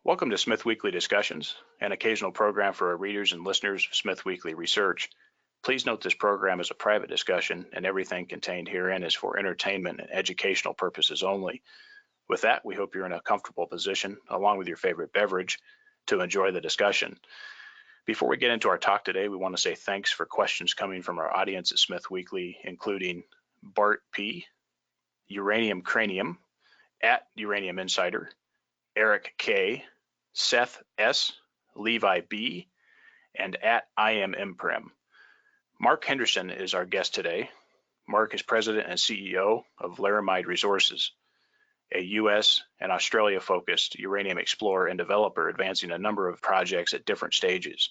Welcome to SmithWeekly Discussions, an occasional program for our readers and listeners of SmithWeekly Research. Please note this program is a private discussion, and everything contained herein is for entertainment and educational purposes only. With that, we hope you're in a comfortable position, along with your favorite beverage, to enjoy the discussion. Before we get into our talk today, we want to say thanks for questions coming from our audience at SmithWeekly, including Bart P., Uranium Cranium, at Uranium Insider, Eric K., Seth S., Levi B., and at IMMPrim. Marc Henderson is our guest today. Marc is president and CEO of Laramide Resources, a U.S. and Australia-focused uranium explorer and developer advancing a number of projects at different stages.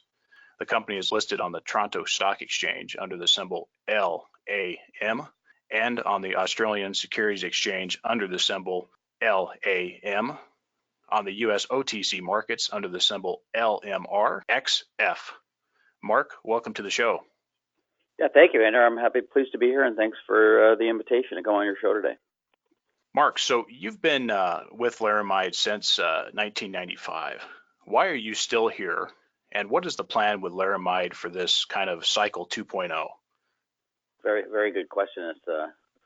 The company is listed on the Toronto Stock Exchange under the symbol LAM and on the Australian Securities Exchange under the symbol LAM, on the U.S. OTC markets under the symbol LMRXF. Marc, welcome to the show. Yeah, thank you, Andrew. I'm pleased to be here, and thanks for the invitation to go on your show today. Marc, so you've been with Laramide since 1995. Why are you still here, and what is the plan with Laramide for this kind of cycle 2.0? Very, very good question. It's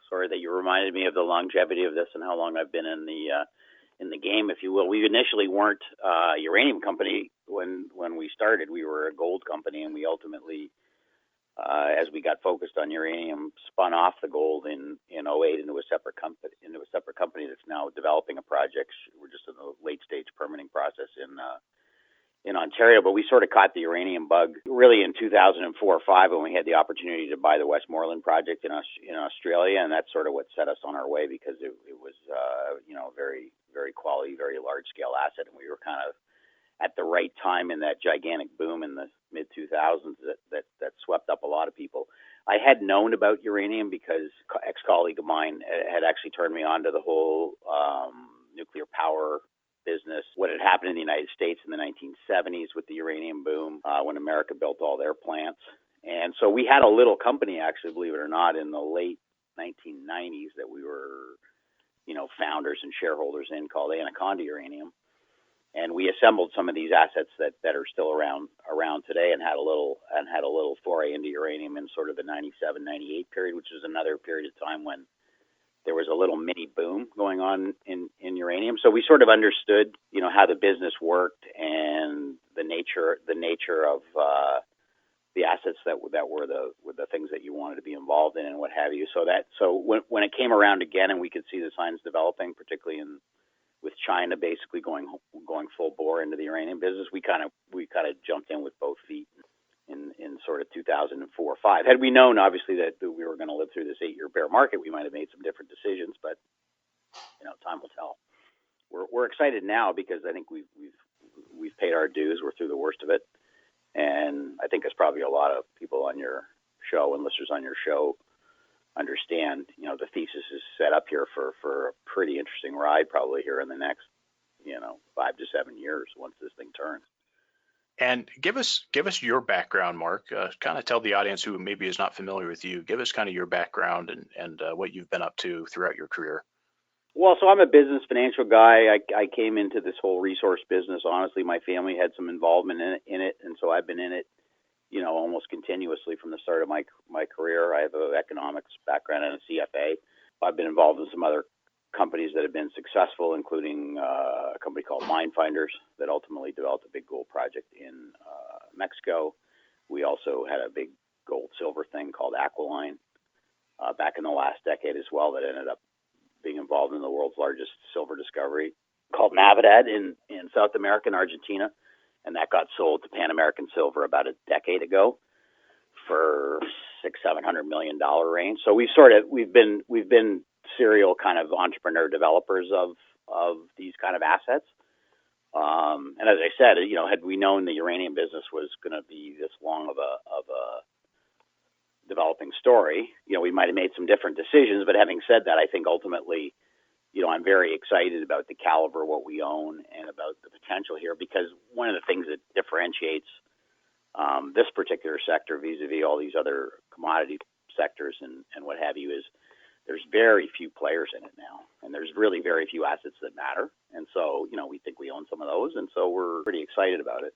sorry that you reminded me of the longevity of this and how long I've been in the game, if you will. We initially weren't a uranium company when we started. We were a gold company, and we ultimately, as we got focused on uranium, spun off the gold in 2008 into a separate company that's now developing a project. We're just in the late stage permitting process in Ontario, but we sort of caught the uranium bug really in 2004 or 5 when we had the opportunity to buy the Westmoreland project in Australia, and that's sort of what set us on our way, because it was very, very quality, very large scale asset, and we were kind of at the right time in that gigantic boom in the mid 2000s that swept up a lot of people. I had known about uranium because ex-colleague of mine had actually turned me on to the whole nuclear power business, what had happened in the United States in the 1970s with the uranium boom, when America built all their plants. And so we had a little company, actually, believe it or not, in the late 1990s that we were, founders and shareholders in, called Anaconda Uranium. And we assembled some of these assets that are still around today, and had a little foray into uranium in sort of the 97, 98 period, which is another period of time when there was a little mini boom going on in uranium. So we sort of understood, how the business worked and the nature of the assets that were the things that you wanted to be involved in and what have you. So when it came around again, and we could see the signs developing, particularly with China basically going full bore into the uranium business, we kind of jumped in with both feet in sort of 2004 or 5. Had we known, obviously, that we were going to live through this 8-year bear market, we might have made some different decisions, but time will tell. We're excited now because I think we've paid our dues. We're through the worst of it, and I think as probably a lot of people on your show and listeners on your show understand, the thesis is set up here for a pretty interesting ride, probably here in the next 5 to 7 years once this thing turns. And give us your background, Marc. Kind of tell the audience who maybe is not familiar with you. Give us kind of your background and what you've been up to throughout your career. Well, so I'm a business financial guy. I came into this whole resource business. Honestly, my family had some involvement in it, and so I've been in it, almost continuously from the start of my career. I have an economics background and a CFA. I've been involved in some other companies that have been successful, including a company called Mine Finders that ultimately developed a big gold project in Mexico. We also had a big gold-silver thing called Aquiline back in the last decade as well that ended up being involved in the world's largest silver discovery called Navidad in South America and Argentina, and that got sold to Pan American Silver about a decade ago for $600-700 million range. So we've been serial kind of entrepreneur developers of these kind of assets. And as I said, had we known the uranium business was going to be this long of a developing story, we might have made some different decisions. But having said that, I think ultimately, I'm very excited about the caliber of what we own and about the potential here, because one of the things that differentiates this particular sector vis-a-vis all these other commodity sectors and what have you is there's very few players in it now, and there's really very few assets that matter. And so, we think we own some of those, and so we're pretty excited about it.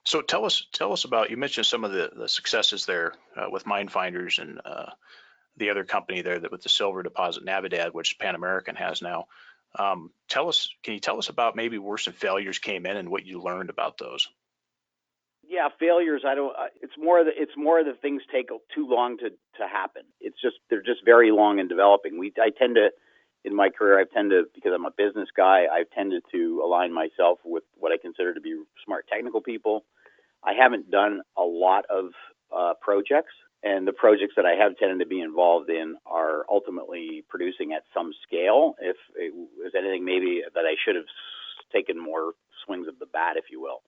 So tell us about, you mentioned some of the successes there with Mine Finders and the other company there that with the silver deposit, Navidad, which Pan American has now. Can you tell us about maybe where some failures came in and what you learned about those? Yeah, failures. It's more the things take too long to happen. They're just very long in developing. In my career, because I'm a business guy, I've tended to align myself with what I consider to be smart technical people. I haven't done a lot of projects, and the projects that I have tended to be involved in are ultimately producing at some scale. If it was anything maybe that I should have taken more swings of the bat, if you will,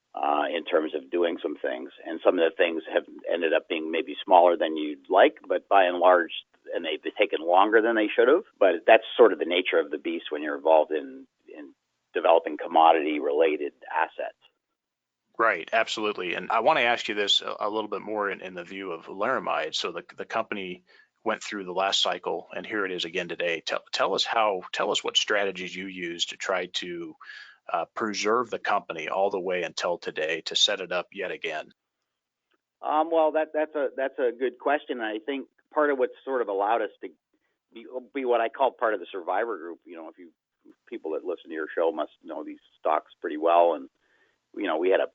in terms of doing some things. And some of the things have ended up being maybe smaller than you'd like, but by and large, and they've taken longer than they should have. But that's sort of the nature of the beast when you're involved in developing commodity-related assets. Right, absolutely. And I want to ask you this a little bit more in the view of Laramide. So the company went through the last cycle, and here it is again today. Tell us what strategies you use to try to preserve the company all the way until today to set it up yet again. Well, that's a good question. I think part of what sort of allowed us to be what I call part of the survivor group. If people that listen to your show must know these stocks pretty well, and we had a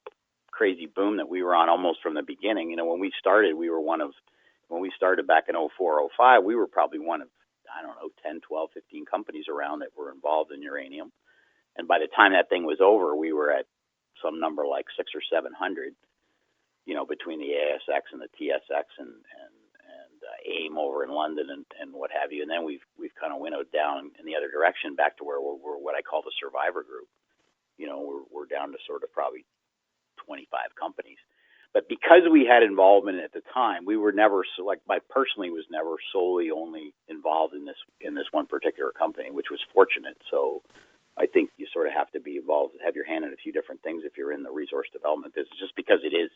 crazy boom that we were on almost from the beginning. When we started, when we started back in 04, 05, we were probably one of, 10, 12, 15 companies around that were involved in uranium. And by the time that thing was over, we were at some number like 600 or 700, between the ASX and the TSX and AIM over in London and what have you. And then we've kind of winnowed down in the other direction back to where we're what I call the survivor group. We're down to sort of probably 25 companies. But because we had involvement at the time, we were never I personally was never solely only involved in this one particular company, which was fortunate. So I think you sort of have to be involved, have your hand in a few different things if you're in the resource development business, just because it is,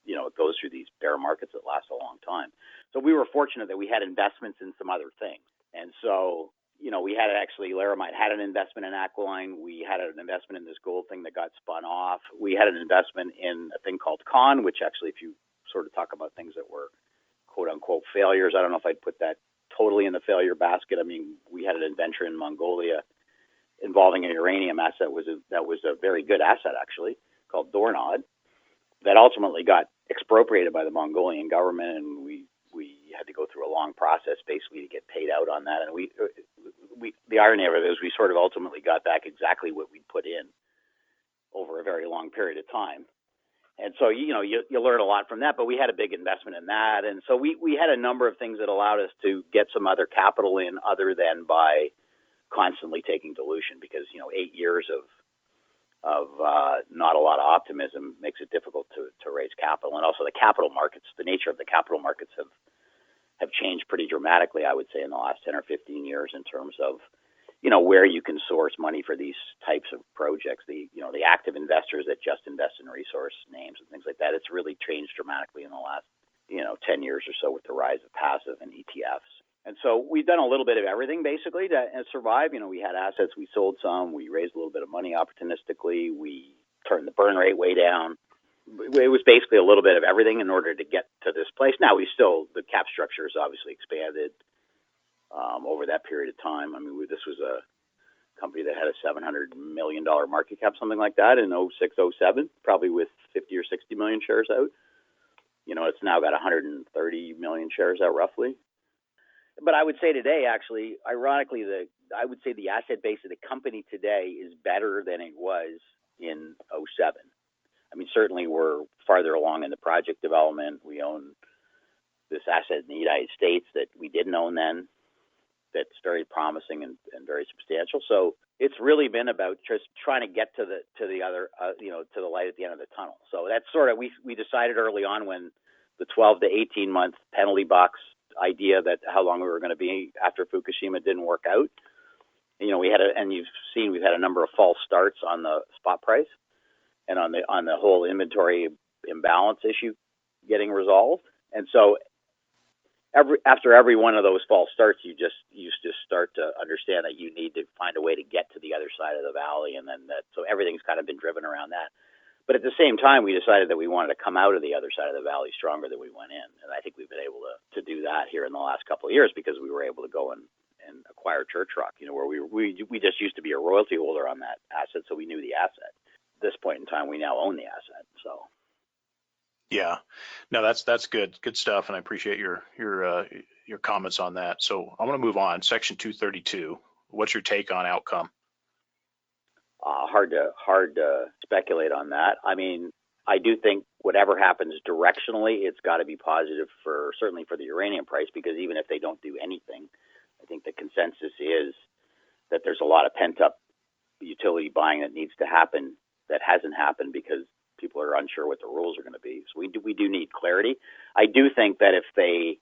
it goes through these bear markets that last a long time. So we were fortunate that we had investments in some other things. And so, we had Laramide had an investment in Aquiline. We had an investment in this gold thing that got spun off. We had an investment in a thing called Con, which actually, if you sort of talk about things that were quote unquote failures, I don't know if I'd put that totally in the failure basket. I mean, we had an adventure in Mongolia involving a uranium asset that was a very good asset, actually, called Dornod, that ultimately got expropriated by the Mongolian government, and we had to go through a long process basically to get paid out on that. And the irony of it is we sort of ultimately got back exactly what we put in over a very long period of time. And so, you learn a lot from that, but we had a big investment in that. And so we had a number of things that allowed us to get some other capital in other than by constantly taking dilution, because 8 years of not a lot of optimism makes it difficult to raise capital. And also the capital markets, the nature of the capital markets have changed pretty dramatically, I would say, in the last 10 or 15 years in terms of where you can source money for these types of projects. The active investors that just invest in resource names and things like that, it's really changed dramatically in the last 10 years or so with the rise of passive and ETFs. And so we've done a little bit of everything basically to survive. We had assets, we sold some, we raised a little bit of money opportunistically, we turned the burn rate way down. It was basically a little bit of everything in order to get to this place. Now the cap structure has obviously expanded over that period of time. I mean, this was a company that had a $700 million market cap, something like that, in 06, 07, probably with 50 or 60 million shares out. It's now got 130 million shares out roughly. But I would say today, actually, ironically, I would say the asset base of the company today is better than it was in 07. I mean, certainly we're farther along in the project development. We own this asset in the United States that we didn't own then, that's very promising and very substantial. So it's really been about just trying to get to the other, to the light at the end of the tunnel. So that's sort of, we decided early on when the 12 to 18 month penalty box idea that how long we were going to be after Fukushima didn't work out. And you've seen we've had a number of false starts on the spot price and on the whole inventory imbalance issue getting resolved. And so after every one of those false starts, you just start to understand that you need to find a way to get to the other side of the valley, and then so everything's kind of been driven around that. But at the same time, we decided that we wanted to come out of the other side of the valley stronger than we went in, and I think we've been able to do that here in the last couple of years because we were able to go and acquire Church Rock, where we just used to be a royalty holder on that asset, so we knew the asset. At this point in time, we now own the asset. So. Yeah, no, that's good stuff, and I appreciate your comments on that. So I want to move on. Section 232. What's your take on outcome? Hard to speculate on that. I mean, I do think whatever happens directionally, it's got to be positive certainly for the uranium price, because even if they don't do anything, I think the consensus is that there's a lot of pent up utility buying that needs to happen that hasn't happened because people are unsure what the rules are going to be. So we do need clarity. I do think that if they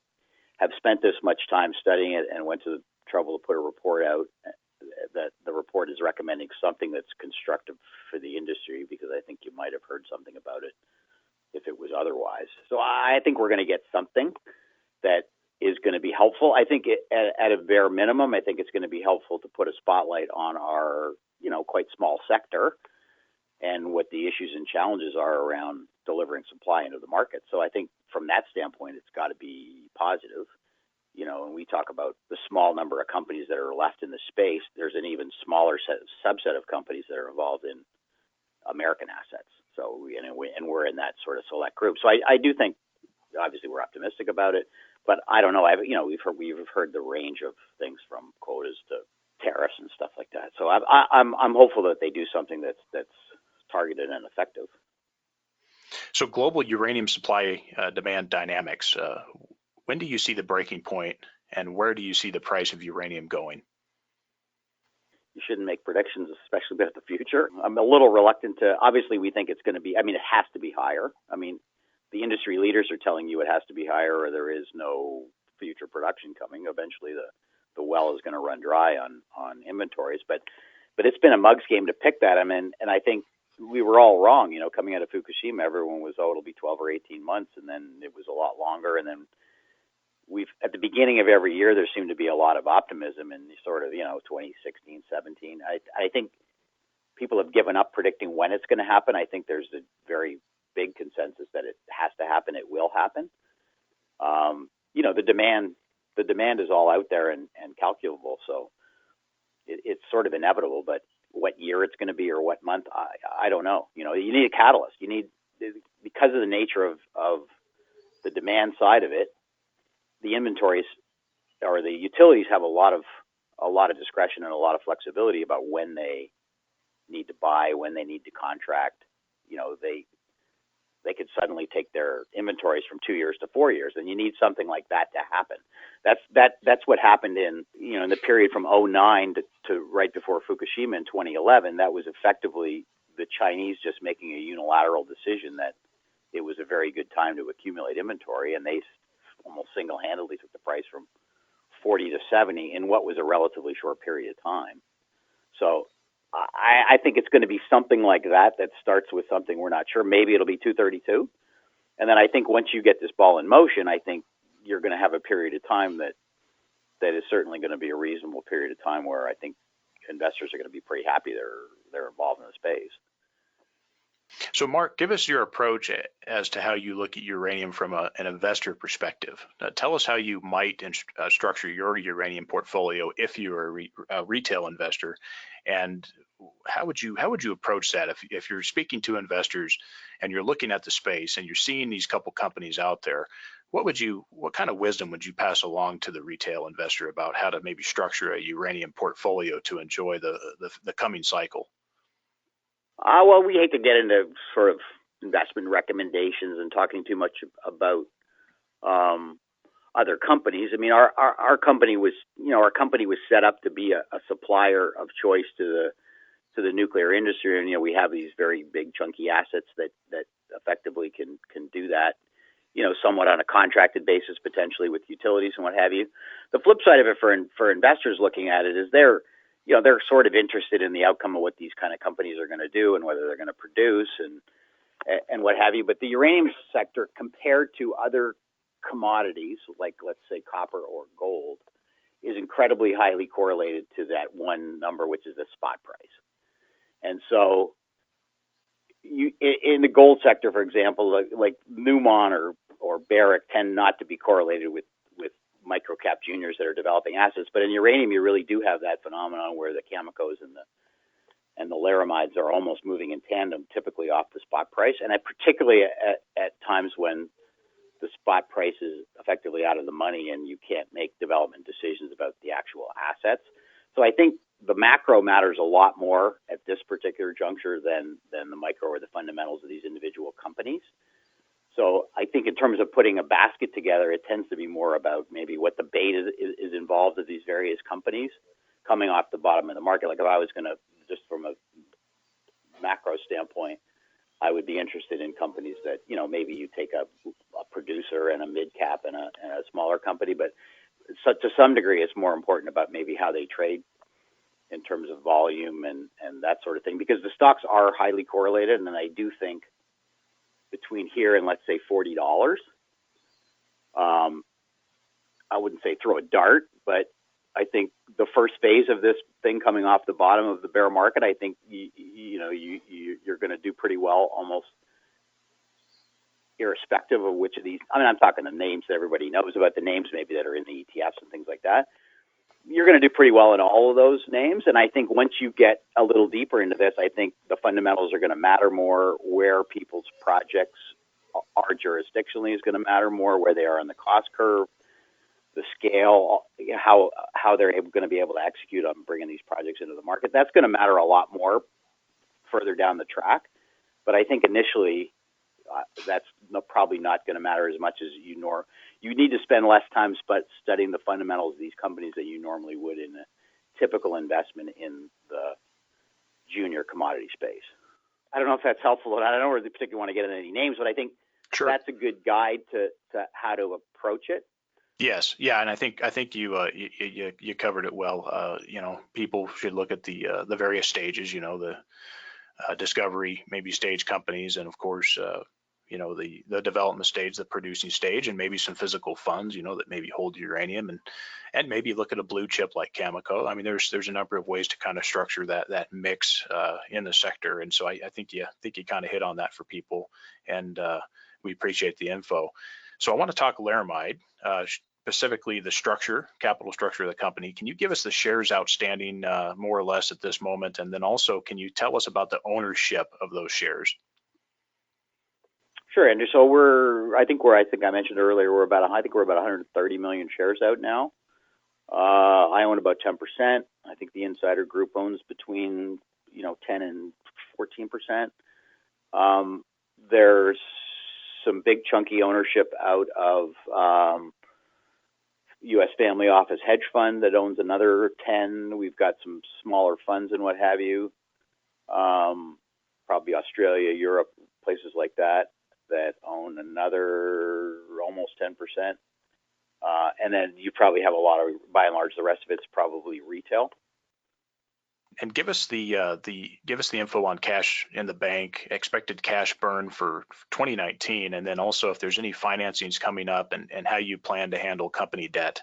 have spent this much time studying it and went to the trouble to put a report out, that the report is recommending something that's constructive for the industry, because I think you might have heard something about it if it was otherwise. So I think we're going to get something that is going to be helpful. I think at a bare minimum, I think it's going to be helpful to put a spotlight on our, quite small sector and what the issues and challenges are around delivering supply into the market. So I think from that standpoint, it's got to be positive. When we talk about the small number of companies that are left in the space, there's an even smaller subset of companies that are involved in American assets. So we're in that sort of select group. So I do think, obviously, we're optimistic about it, but I don't know. We've heard the range of things from quotas to tariffs and stuff like that. So I'm hopeful that they do something that's targeted and effective. So global uranium supply demand dynamics. When do you see the breaking point, and where do you see the price of uranium going? You shouldn't make predictions, especially about the future. I'm a little reluctant to. Obviously, we think it's going to be. It has to be higher. The industry leaders are telling you it has to be higher, or there is no future production coming. Eventually, the well is going to run dry on inventories. But it's been a mug's game to pick that. And I think we were all wrong. Coming out of Fukushima, everyone was, it'll be 12 or 18 months, and then it was a lot longer. And then at the beginning of every year, there seemed to be a lot of optimism in sort of, 2016, 17. I think people have given up predicting when it's going to happen. I think there's a very big consensus that it has to happen. It will happen. The demand is all out there and calculable. So it's sort of inevitable, but what year it's going to be or what month, I don't know. You need a catalyst. Because of the nature of the demand side of it, the inventories or the utilities have a lot of discretion and a lot of flexibility about when they need to buy, when they need to contract. They could suddenly take their inventories from 2 years to 4 years, and you need something like that to happen. That's what happened in the period from 2009 to right before Fukushima in 2011. That was effectively the Chinese just making a unilateral decision that it was a very good time to accumulate inventory, and they almost single-handedly took the price from 40 to 70 in what was a relatively short period of time. So I think it's going to be something like that starts with something we're not sure. Maybe it'll be 232. And then I think once you get this ball in motion, I think you're going to have a period of time that is certainly going to be a reasonable period of time where I think investors are going to be pretty happy they're involved in the space. So, Marc, give us your approach as to how you look at uranium from an investor perspective. Tell us how you might structure your uranium portfolio if you're a retail investor, and how would you approach that if you're speaking to investors and you're looking at the space and you're seeing these couple companies out there? What kind of wisdom would you pass along to the retail investor about how to maybe structure a uranium portfolio to enjoy the coming cycle? Well, we hate to get into sort of investment recommendations and talking too much about other companies. Our company was set up to be a supplier of choice to the nuclear industry, and we have these very big chunky assets that effectively can do that. Somewhat on a contracted basis, potentially with utilities and what have you. The flip side of it for investors looking at it is they're sort of interested in the outcome of what these kind of companies are going to do and whether they're going to produce and what have you. But the uranium sector, compared to other commodities, like let's say copper or gold, is incredibly highly correlated to that one number, which is the spot price. And so in the gold sector, for example, like Newmont or Barrick tend not to be correlated with microcap juniors that are developing assets. But in uranium, you really do have that phenomenon where the Camecos and the Laramides are almost moving in tandem, typically off the spot price, and particularly at times when the spot price is effectively out of the money and you can't make development decisions about the actual assets. So I think the macro matters a lot more at this particular juncture than the micro or the fundamentals of these individual companies. So I think in terms of putting a basket together, it tends to be more about maybe what the bait is involved of these various companies coming off the bottom of the market. Like if I was going to, just from a macro standpoint, I would be interested in companies that, maybe you take a producer and a mid cap and a smaller company, but so to some degree, it's more important about maybe how they trade in terms of volume and that sort of thing, because the stocks are highly correlated. And then I do think between here and let's say $40, I wouldn't say throw a dart, but I think the first phase of this thing coming off the bottom of the bear market, I think you're going to do pretty well, almost irrespective of which of these. I mean, I'm talking the names that everybody knows about, the names maybe that are in the ETFs and things like that. You're going to do pretty well in all of those names. And I think once you get a little deeper into this, I think the fundamentals are going to matter more. Where people's projects are jurisdictionally is going to matter more, where they are on the cost curve, the scale, how they're going to be able to execute on bringing these projects into the market. That's going to matter a lot more further down the track. But I think initially that's probably not going to matter as much as you need to spend less time studying the fundamentals of these companies than you normally would in a typical investment in the junior commodity space. I don't know if that's helpful. I don't really particularly want to get into any names, but I think that's a good guide to how to approach it. Yes, yeah, and I think you covered it well. People should look at the various stages. The discovery, maybe stage companies, and of course, the development stage, the producing stage, and maybe some physical funds, that maybe hold uranium, and maybe look at a blue chip like Cameco. I mean, there's a number of ways to kind of structure that mix in the sector, and so I think you kind of hit on that for people, and we appreciate the info. So I want to talk Laramide, specifically the capital structure of the company. Can you give us the shares outstanding more or less at this moment? And then also, can you tell us about the ownership of those shares? Sure, Andrew. So I think I mentioned earlier, we're about 130 million shares out now. I own about 10%. I think the insider group owns between 10 and 14%. There's some big chunky ownership out of U.S. Family Office Hedge Fund that owns another 10. We've got some smaller funds and what have you, probably Australia, Europe, places like that own another almost 10%. And then you probably have a lot of, by and large, the rest of it's probably retail. And give us the info on cash in the bank, expected cash burn for 2019, and then also if there's any financings coming up and how you plan to handle company debt.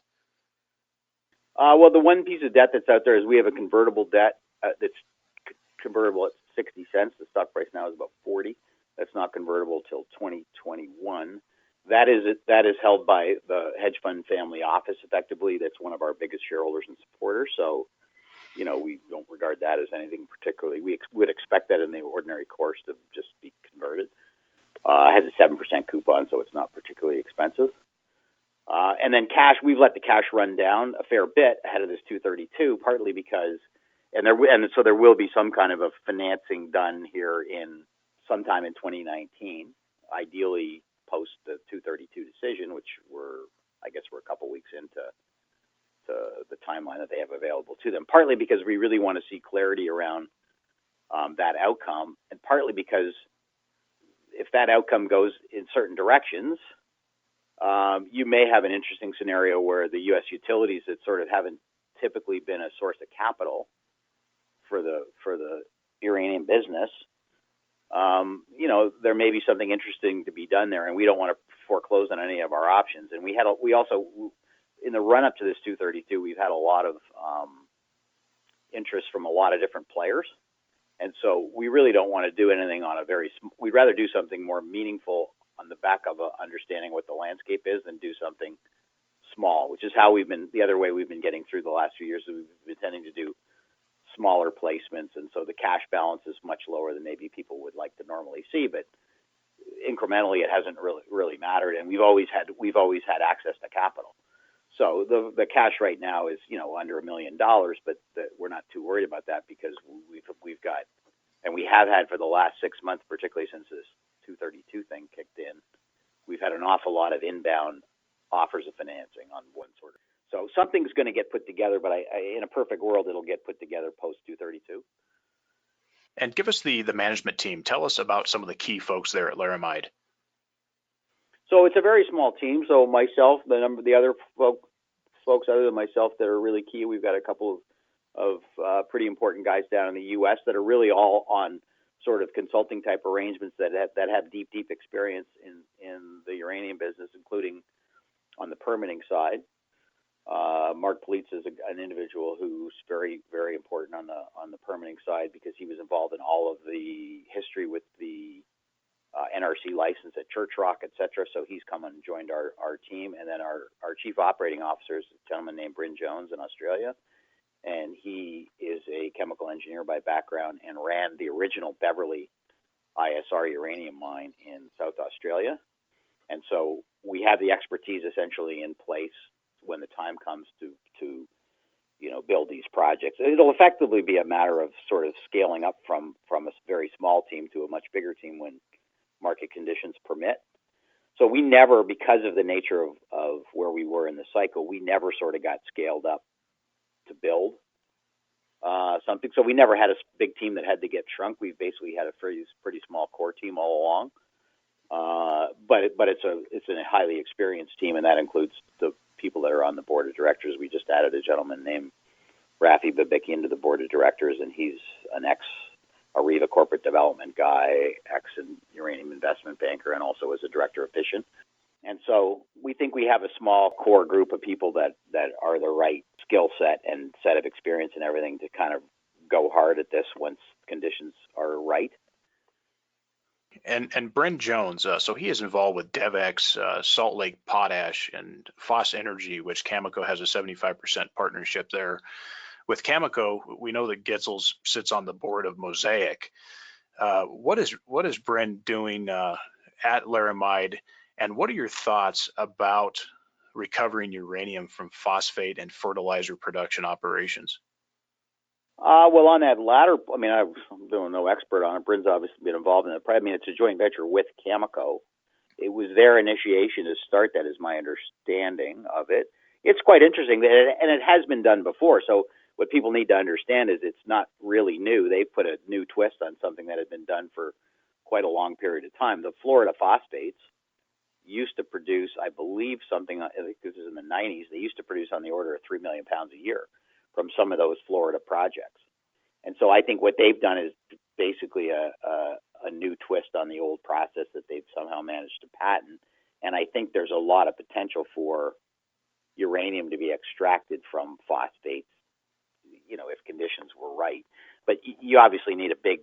Well, the one piece of debt that's out there is we have a convertible debt that's convertible at 60 cents. The stock price now is about 40. That's not convertible till 2021. That is held by the hedge fund family office, effectively. That's one of our biggest shareholders and supporters. So, we don't regard that as anything particularly. We would expect that in the ordinary course to just be converted. It has a 7% coupon, so it's not particularly expensive. And then cash, we've let the cash run down a fair bit ahead of this 232, partly because, so there will be some kind of a financing done here in sometime in 2019, ideally post the 232 decision, which we're a couple weeks into the timeline that they have available to them, partly because we really want to see clarity around that outcome, and partly because if that outcome goes in certain directions, you may have an interesting scenario where the U.S. utilities that sort of haven't typically been a source of capital for the uranium business, there may be something interesting to be done there, and we don't want to foreclose on any of our options. And we also, in the run up to this 232, we've had a lot of interest from a lot of different players. And so we really don't want to do anything on we'd rather do something more meaningful on the back of understanding what the landscape is than do something small, which is the other way we've been getting through the last few years. We've been tending to do smaller placements, and so the cash balance is much lower than maybe people would like to normally see, but incrementally it hasn't really mattered, and we've always had access to capital. So the cash right now is under $1 million, but we're not too worried about that because we've got, and we have had for the last 6 months, particularly since this 232 thing kicked in, we've had an awful lot of inbound offers of financing on one sort of. So something's going to get put together, but in a perfect world, it'll get put together post 232. And give us the management team. Tell us about some of the key folks there at Laramide. So it's a very small team. So myself, the other folks other than myself that are really key, we've got a couple of pretty important guys down in the U.S. that are really all on sort of consulting type arrangements that have deep experience in the uranium business, including on the permitting side. Marc Politz is an individual who's very, very important on the permitting side because he was involved in all of the history with the NRC license at Church Rock, et cetera. So he's come and joined our team. And then our chief operating officer is a gentleman named Bryn Jones in Australia. And he is a chemical engineer by background and ran the original Beverly ISR uranium mine in South Australia. And so we have the expertise essentially in place when the time comes to build these projects. It'll effectively be a matter of sort of scaling up from a very small team to a much bigger team when market conditions permit. So we never, because of the nature of where we were in the cycle, we never sort of got scaled up to build something. So we never had a big team that had to get shrunk. We basically had a pretty small core team all along. But it's a highly experienced team, and that includes the people that are on the board of directors. We just added a gentleman named Rafi Babicki into the board of directors, and he's an ex-Areva corporate development guy, ex-uranium investment banker, and also is a director of fission. And so we think we have a small core group of people that are the right skill set and set of experience and everything to kind of go hard at this once conditions are right. And Bryn Jones, so he is involved with DevEx, Salt Lake Potash, and Foss Energy, which Cameco has a 75% partnership there. With Cameco, we know that Gitzels sits on the board of Mosaic. What is Bryn doing at Laramide, and what are your thoughts about recovering uranium from phosphate and fertilizer production operations? Well, on that latter, I mean, I'm no expert on it. Bryn's obviously been involved in it. I mean, it's a joint venture with Cameco. It was their initiation to start that, is my understanding of it. It's quite interesting, and it has been done before. So what people need to understand is it's not really new. They put a new twist on something that had been done for quite a long period of time. The Florida phosphates used to produce, I believe, something, I think this is in the 90s, they used to produce on the order of 3 million pounds a year from some of those Florida projects. And so I think what they've done is basically a new twist on the old process that they've somehow managed to patent. And I think there's a lot of potential for uranium to be extracted from phosphates, if conditions were right. But you obviously need a big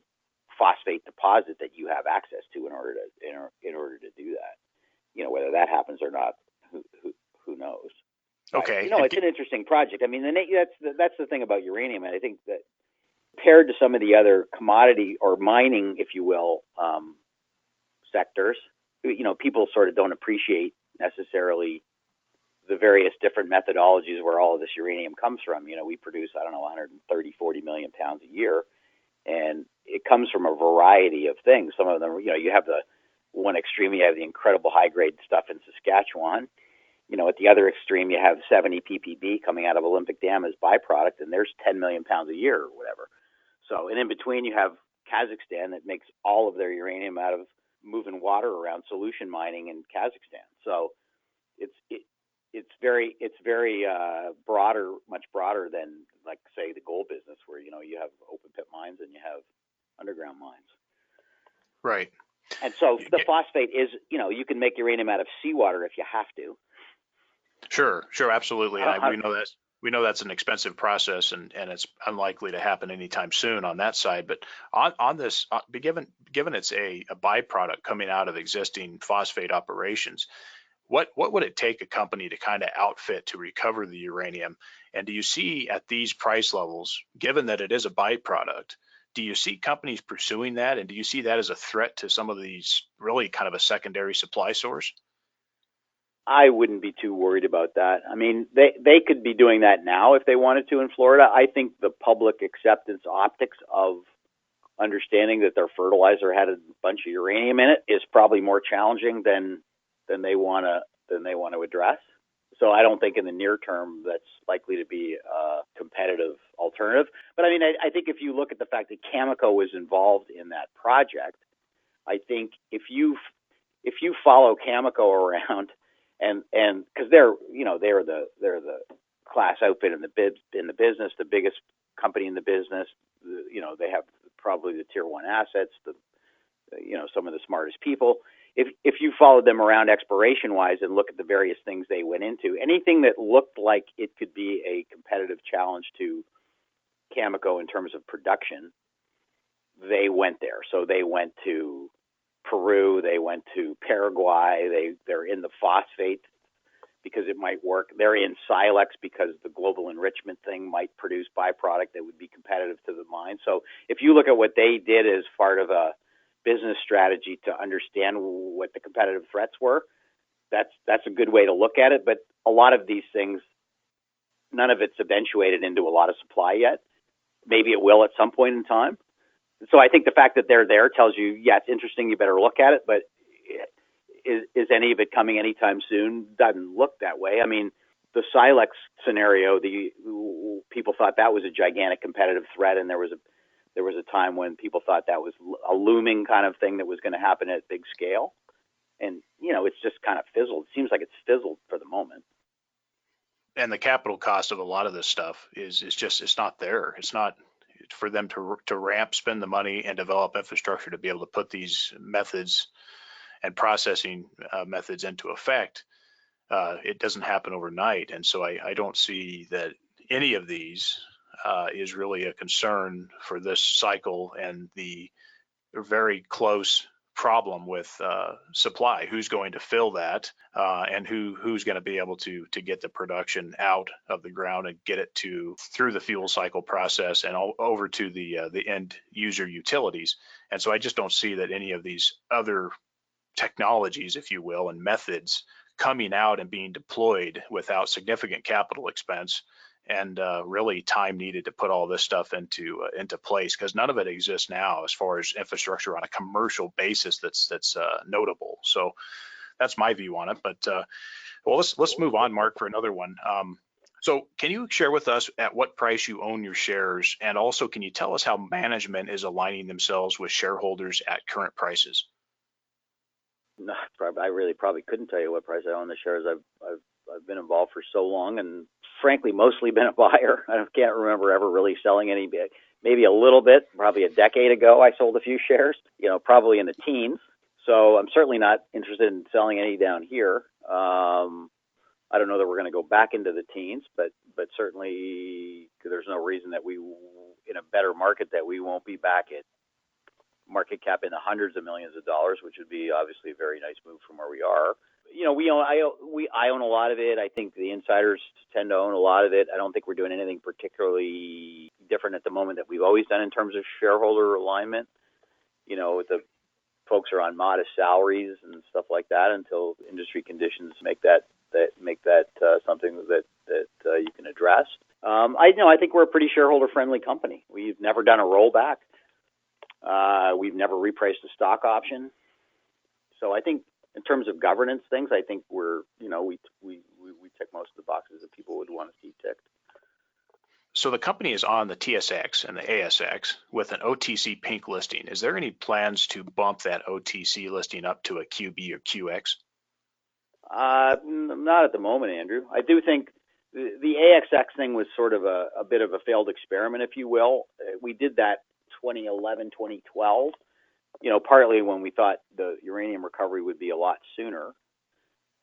phosphate deposit that you have access to in order to do that. Whether that happens or not, who knows? Okay. It's an interesting project. I mean, that's the thing about uranium, and I think that compared to some of the other commodity or mining, if you will, sectors, people sort of don't appreciate necessarily the various different methodologies where all of this uranium comes from. We produce, 140 million pounds a year, and it comes from a variety of things. Some of them, you have the one extreme, you have the incredible high-grade stuff in Saskatchewan. At the other extreme, you have 70 ppb coming out of Olympic Dam as byproduct, and there's 10 million pounds a year or whatever. So, and in between, you have Kazakhstan that makes all of their uranium out of moving water around, solution mining in Kazakhstan. So, it's very broader, much broader than, like, say, the gold business, where you have open pit mines and you have underground mines. Right. And so the phosphate is, you can make uranium out of seawater if you have to. Sure, absolutely. We know that's an expensive process, and it's unlikely to happen anytime soon on that side. But on this, given it's a byproduct coming out of existing phosphate operations, what would it take a company to kind of outfit to recover the uranium? And do you see at these price levels, given that it is a byproduct, do you see companies pursuing that? And do you see that as a threat to some of these really kind of a secondary supply source? I wouldn't be too worried about that. I mean, they could be doing that now if they wanted to in Florida. I think the public acceptance optics of understanding that their fertilizer had a bunch of uranium in it is probably more challenging than they want to address. So I don't think in the near term that's likely to be a competitive alternative. But I mean, I think if you look at the fact that Cameco was involved in that project, I think if you follow Cameco around and because they're the class outfit in the business, the biggest company in the business. They have probably the tier one assets, some of the smartest people. If you followed them around exploration wise and look at the various things they went into, anything that looked like it could be a competitive challenge to Cameco in terms of production, they went there. So they went to Peru, they went to Paraguay, they're in the phosphate because it might work. They're in Silex because the global enrichment thing might produce byproduct that would be competitive to the mine. So if you look at what they did as part of a business strategy to understand what the competitive threats were, that's a good way to look at it. But a lot of these things, none of it's eventuated into a lot of supply yet. Maybe it will at some point in time. So I think the fact that they're there tells you, yeah, it's interesting, you better look at it, but is any of it coming anytime soon? Doesn't look that way. I mean, the Silex scenario, people thought that was a gigantic competitive threat, and there was a time when people thought that was a looming kind of thing that was going to happen at big scale. And, it's just kind of fizzled. It seems like it's fizzled for the moment. And the capital cost of a lot of this stuff is just, it's not there. It's not for them to spend the money and develop infrastructure to be able to put these methods and processing methods into effect. It doesn't happen overnight. And so I don't see that any of these is really a concern for this cycle and the very close problem with supply. Who's going to fill that, and who's going to be able to get the production out of the ground and get it through the fuel cycle process and over to the end user utilities. And so I just don't see that any of these other technologies, if you will, and methods coming out and being deployed without significant capital expense and really time needed to put all this stuff into place, because none of it exists now as far as infrastructure on a commercial basis that's notable. So that's my view on it. But well, let's move on, Mark, for another one. So can you share with us at what price you own your shares, and also can you tell us how management is aligning themselves with shareholders at current prices? No, I really probably couldn't tell you what price I own the shares. I've been involved for so long, and frankly, mostly been a buyer. I can't remember ever really selling any. Maybe a little bit. Probably a decade ago, I sold a few shares. Probably in the teens. So I'm certainly not interested in selling any down here. I don't know that we're going to go back into the teens, but certainly there's no reason that we, in a better market, that we won't be back at market cap in the hundreds of millions of dollars, which would be obviously a very nice move from where we are. I own a lot of it. I think the insiders tend to own a lot of it. I don't think we're doing anything particularly different at the moment that we've always done in terms of shareholder alignment. The folks are on modest salaries and stuff like that until industry conditions make that something that you can address. I think we're a pretty shareholder friendly company. We've never done a rollback. We've never repriced a stock option. So I think in terms of governance things, I think we tick most of the boxes that people would want to see ticked. So the company is on the TSX and the ASX with an OTC pink listing. Is there any plans to bump that OTC listing up to a QB or QX? Not at the moment, Andrew. I do think the AXX thing was sort of a bit of a failed experiment, if you will. We did that 2011, 2012. partly when we thought the uranium recovery would be a lot sooner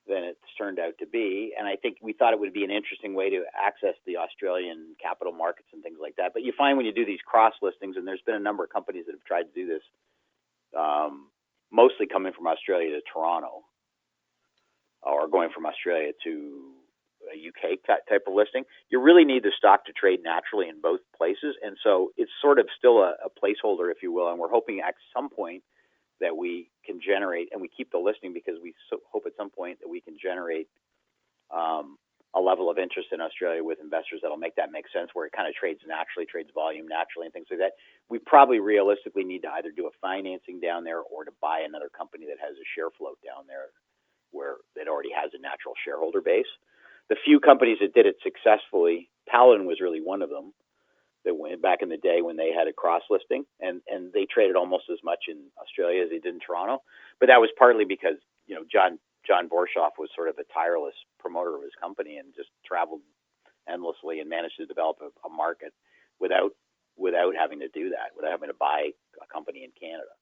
than it's turned out to be. And I think we thought it would be an interesting way to access the Australian capital markets and things like that. But you find when you do these cross listings, and there's been a number of companies that have tried to do this, mostly coming from Australia to Toronto, or going from Australia to a UK type of listing, you really need the stock to trade naturally in both places. And so it's sort of still a placeholder, if you will. And we're hoping at some point that we can generate, and we keep the listing because we hope at some point that we can generate a level of interest in Australia with investors that'll make sense, where it kind of trades naturally, trades volume naturally and things like that. We probably realistically need to either do a financing down there or to buy another company that has a share float down there where it already has a natural shareholder base. The few companies that did it successfully, Paladin was really one of them, that went back in the day when they had a cross listing, and they traded almost as much in Australia as they did in Toronto. But that was partly because, John Borshoff was sort of a tireless promoter of his company and just traveled endlessly and managed to develop a market without having to do that, without having to buy a company in Canada.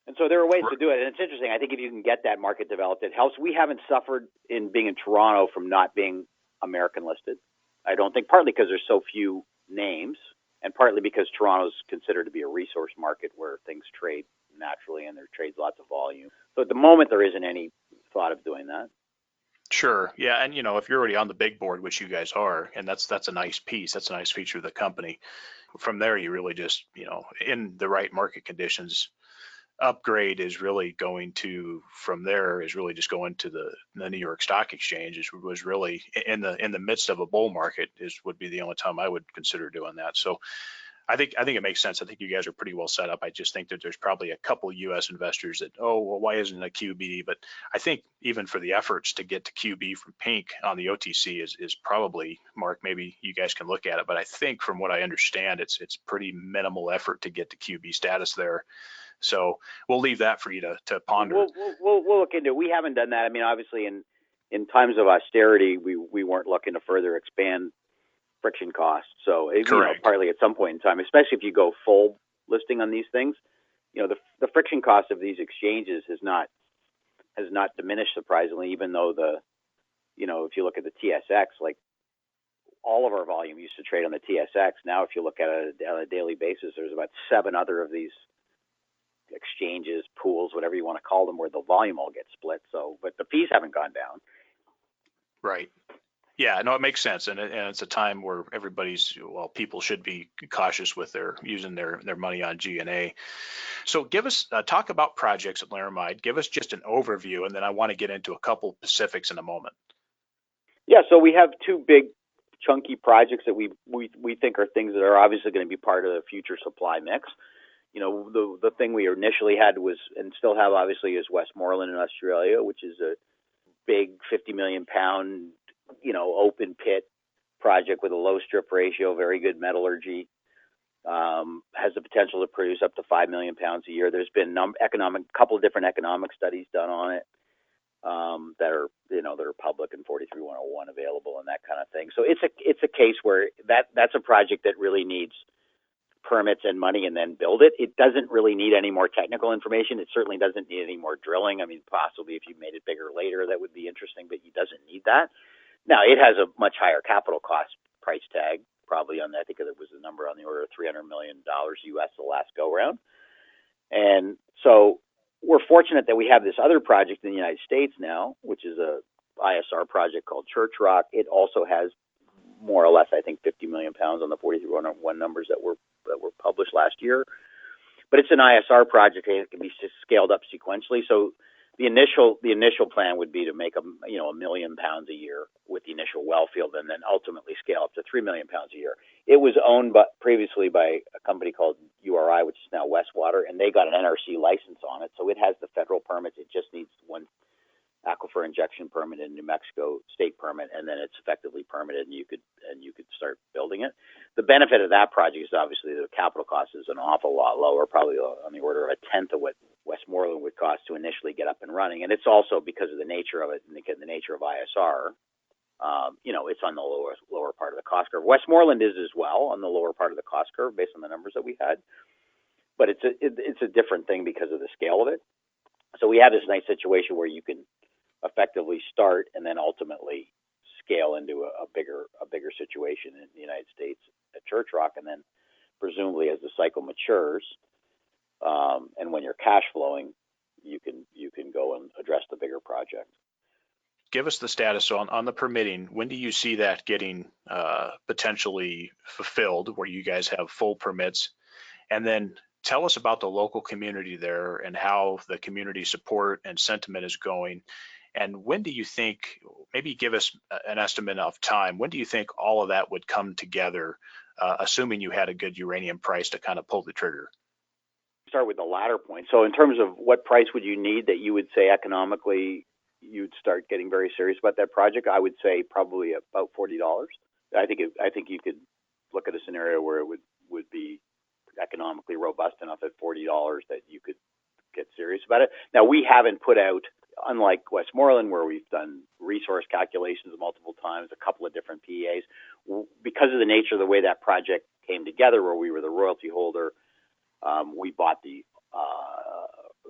And so there are ways to do it. And it's interesting. I think if you can get that market developed, it helps. We haven't suffered in being in Toronto from not being American listed. I don't think, partly because there's so few names, and partly because Toronto's considered to be a resource market where things trade naturally and there trades lots of volume. So at the moment, there isn't any thought of doing that. Sure. Yeah. And, if you're already on the big board, which you guys are, and that's a nice piece, that's a nice feature of the company. From there, you really just, in the right market conditions, upgrade is really going to, from there, is really just going to the New York Stock Exchange. Was really in the midst of a bull market would be the only time I would consider doing that. So I think it makes sense. I think you guys are pretty well set up. I just think that there's probably a couple U.S. investors that, why isn't a QB? But I think even for the efforts to get to QB from Pink on the OTC is probably, Mark, maybe you guys can look at it. But I think from what I understand, it's pretty minimal effort to get to QB status there. So we'll leave that for you to ponder. We'll look into it. We haven't done that. I mean, obviously, in times of austerity, we weren't looking to further expand friction costs. So partly at some point in time, especially if you go full listing on these things, the friction cost of these exchanges has not diminished surprisingly. Even though if you look at the TSX, like all of our volume used to trade on the TSX. Now, if you look at it on a daily basis, there's about 7 other of these exchanges, pools, whatever you want to call them, where the volume all gets split. So, but the fees haven't gone down. Right. Yeah, no, it makes sense. And it's a time where people should be cautious with using their money on G&A. So give us, talk about projects at Laramide. Give us just an overview, and then I want to get into a couple specifics in a moment. Yeah, so we have 2 big chunky projects that we think are things that are obviously going to be part of the future supply mix. The thing we initially had was, and still have obviously, is Westmoreland in Australia, which is a big 50 million pound, open pit project with a low strip ratio, very good metallurgy, has the potential to produce up to 5 million pounds a year. There's been couple of different economic studies done on it that are public and 43-101 available and that kind of thing. So it's a case where that's a project that really needs permits and money and then build it. It doesn't really need any more technical information. It certainly doesn't need any more drilling. I mean, possibly if you made it bigger later, that would be interesting, but it doesn't need that. Now, it has a much higher capital cost price tag, probably I think it was a number on the order of $300 million U.S. the last go round. And so we're fortunate that we have this other project in the United States now, which is a ISR project called Church Rock. It also has more or less, I think, 50 million pounds on the 43-101 numbers that were published last year. But it's an ISR project, and it can be scaled up sequentially. So the initial plan would be to make a million pounds a year with the initial well field, and then ultimately scale up to 3 million pounds a year. It was owned previously by a company called URI, which is now Westwater, and they got an NRC license on it. So it has the federal permits. It just needs one aquifer injection permit in New Mexico state permit, and then it's effectively permitted, and you could start building it. The benefit of that project is obviously the capital cost is an awful lot lower, probably on the order of a tenth of what Westmoreland would cost to initially get up and running. And it's also because of the nature of it and the nature of ISR, it's on the lower part of the cost curve. Westmoreland is as well on the lower part of the cost curve based on the numbers that we had. but it's a different thing because of the scale of it. So we have this nice situation where you can effectively start and then ultimately scale into a bigger situation in the United States at Church Rock, and then presumably as the cycle matures, and when you're cash flowing, you can go and address the bigger project. Give us the status on the permitting. When do you see that getting potentially fulfilled, where you guys have full permits? And then tell us about the local community there and how the community support and sentiment is going. And when do you think, maybe give us an estimate of time, when do you think all of that would come together, assuming you had a good uranium price to kind of pull the trigger? Start with the latter point. So in terms of what price would you need that you would say economically you'd start getting very serious about that project, I would say probably about $40. I think you could look at a scenario where it would be economically robust enough at $40 that you could get serious about it. Now, we haven't put out, unlike Westmoreland, where we've done resource calculations multiple times, a couple of different PEAs, because of the nature of the way that project came together, where we were the royalty holder. We bought the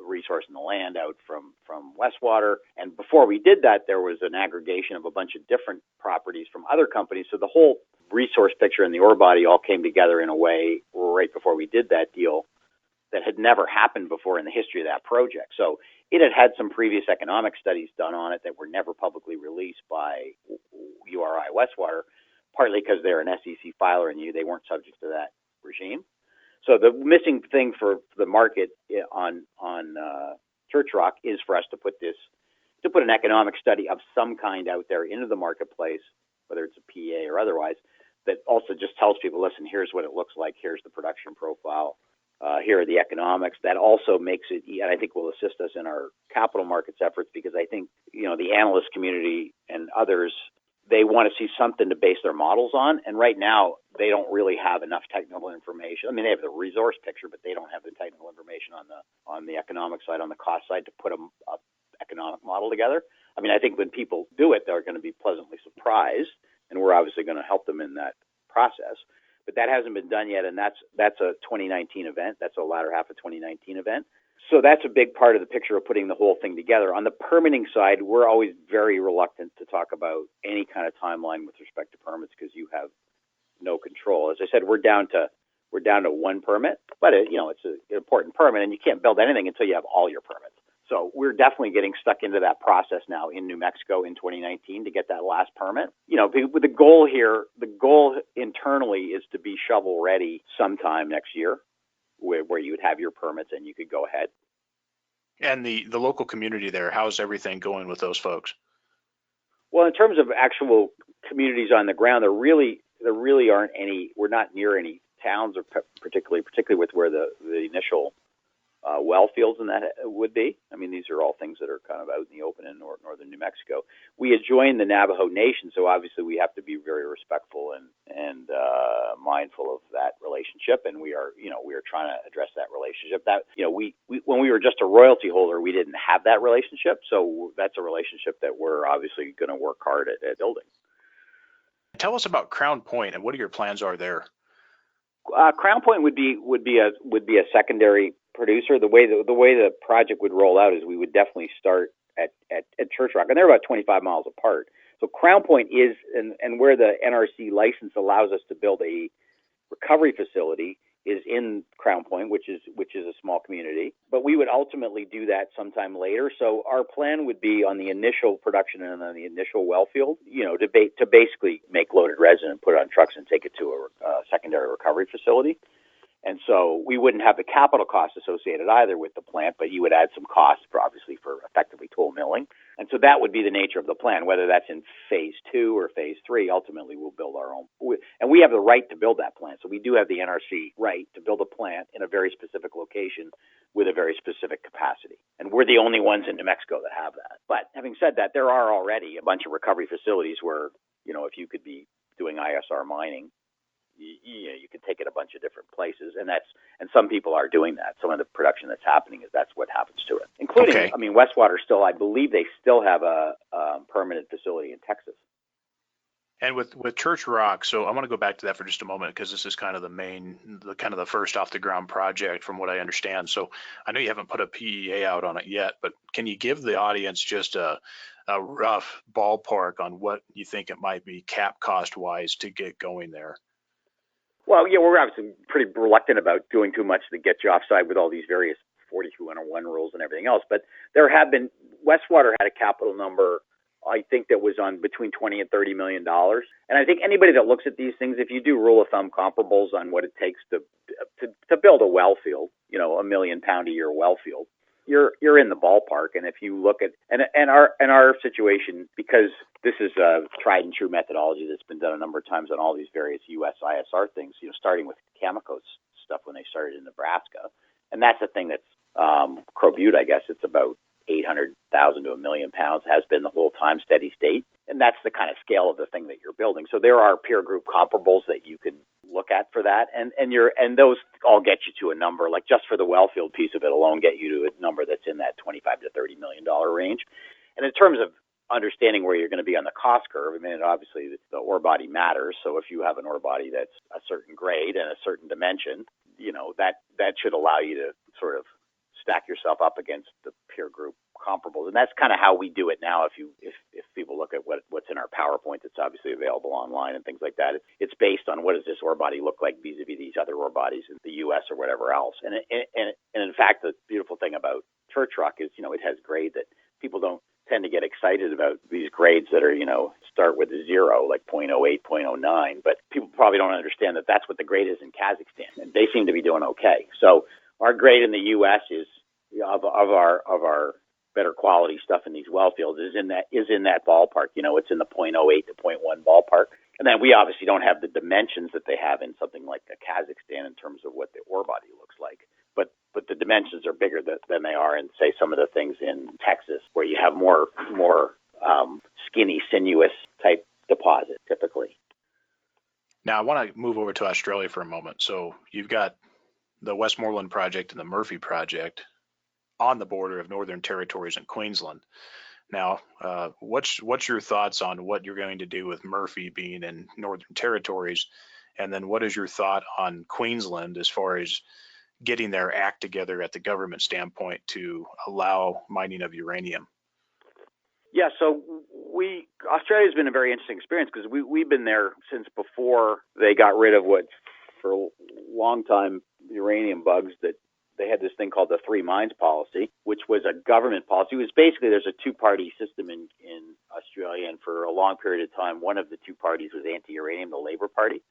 resource and the land out from Westwater, and before we did that, there was an aggregation of a bunch of different properties from other companies. So the whole resource picture and the ore body all came together in a way right before we did that deal that had never happened before in the history of that project. So it had some previous economic studies done on it that were never publicly released by URI Westwater, partly because they're an SEC filer and they weren't subject to that regime. So the missing thing for the market on Church Rock is for us to put an economic study of some kind out there into the marketplace, whether it's a PEA or otherwise, that also just tells people, listen, here's what it looks like, here's the production profile, here are the economics. That also makes it, and I think will assist us in our capital markets efforts, because I think, the analyst community and others, they want to see something to base their models on. And right now, they don't really have enough technical information. I mean, they have the resource picture, but they don't have the technical information on the economic side, on the cost side, to put a economic model together. I mean, I think when people do it, they're going to be pleasantly surprised, and we're obviously going to help them in that process. But that hasn't been done yet, and that's a 2019 event. That's a latter half of 2019 event. So that's a big part of the picture of putting the whole thing together. On the permitting side, we're always very reluctant to talk about any kind of timeline with respect to permits, because you have no control. As I said, we're down to one permit, but it's an important permit, and you can't build anything until you have all your permits. So we're definitely getting stuck into that process now in New Mexico in 2019 to get that last permit. The goal here, internally is to be shovel ready sometime next year, where you would have your permits and you could go ahead. And the local community there, how's everything going with those folks? Well, in terms of actual communities on the ground, there really aren't any. We're not near any towns, or particularly with where the initial well fields and that would be. I mean, these are all things that are kind of out in the open in northern New Mexico. We adjoin the Navajo Nation, so obviously we have to be very respectful and mindful of that relationship, and we are trying to address that relationship. That we when we were just a royalty holder, we didn't have that relationship, so that's a relationship that we're obviously going to work hard at building. Tell us about Crown Point and what your plans are there. Crown Point would be a secondary producer. The way the project would roll out is we would definitely start at Church Rock, and they're about 25 miles apart. So Crown Point is, and where the NRC license allows us to build a recovery facility is in Crown Point, which is a small community. But we would ultimately do that sometime later. So our plan would be on the initial production and on the initial well field, to basically make loaded resin and put it on trucks and take it to a secondary recovery facility. And so we wouldn't have the capital costs associated either with the plant, but you would add some costs for effectively tool milling. And so that would be the nature of the plan, whether that's in phase 2 or phase 3. Ultimately, we'll build our own. And we have the right to build that plant. So we do have the NRC right to build a plant in a very specific location with a very specific capacity. And we're the only ones in New Mexico that have that. But having said that, there are already a bunch of recovery facilities where, if you could be doing ISR mining, you can take it a bunch of different places, and some people are doing that. Some of the production that's happening that's what happens to it, including, okay. I mean, Westwater still, I believe they still have a permanent facility in Texas. And with Church Rock, so I want to go back to that for just a moment because this is kind of the first off the ground project from what I understand. So I know you haven't put a PEA out on it yet, but can you give the audience just a rough ballpark on what you think it might be cap cost wise to get going there? Well, yeah, we're obviously pretty reluctant about doing too much to get you offside with all these various 4201 rules and everything else. But there have been, Westwater had a capital number, I think, that was on between 20 and $30 million. And I think anybody that looks at these things, if you do rule of thumb comparables on what it takes to build a well field, $1 million a year well field, you're in the ballpark. And if you look at and our situation, because this is a tried and true methodology that's been done a number of times on all these various U.S. ISR things, starting with Cameco's stuff when they started in Nebraska, and that's the thing that's Crow Butte, I guess it's about 800,000 to 1 million pounds, has been the whole time steady state, and that's the kind of scale of the thing that you're building. So there are peer group comparables that you can look at for that, and those all get you to a number, like just for the wellfield piece of it alone, get you to a number that's in that $25 to $30 million range. And in terms of understanding where you're going to be on the cost curve, I mean, obviously the ore body matters. So if you have an ore body that's a certain grade and a certain dimension, that should allow you to sort of stack yourself up against the peer group comparables. And that's kind of how we do it now. If people look at what's in our PowerPoint that's obviously available online and things like that, it's based on what does this ore body look like vis-a-vis these other ore bodies in the U.S. or whatever else. And in fact, the beautiful thing about Church Rock is, it has grade that people don't tend to get excited about, these grades that are, start with a 0, like 0.08, 0.09. But people probably don't understand that that's what the grade is in Kazakhstan. And they seem to be doing okay. So our grade in the U.S. is of our better quality stuff in these well fields is in that ballpark. It's in the 0.08 to 0.1 ballpark. And then we obviously don't have the dimensions that they have in something like Kazakhstan in terms of what the ore body looks like. But the dimensions are bigger than they are in, say, some of the things in Texas, where you have more skinny, sinuous type deposit typically. Now I want to move over to Australia for a moment. So you've got the Westmoreland project and the Murphy project on the border of Northern Territories and Queensland. Now, what's your thoughts on what you're going to do with Murphy being in Northern Territories? And then what is your thought on Queensland as far as getting their act together at the government standpoint to allow mining of uranium? Yeah, so Australia's been a very interesting experience because we've been there since before they got rid of what, for a long time, uranium bugs, that they had this thing called the Three Mines policy, which was a government policy. It was basically, there's a two-party system in Australia, and for a long period of time, one of the two parties was anti-uranium, the Labor Party,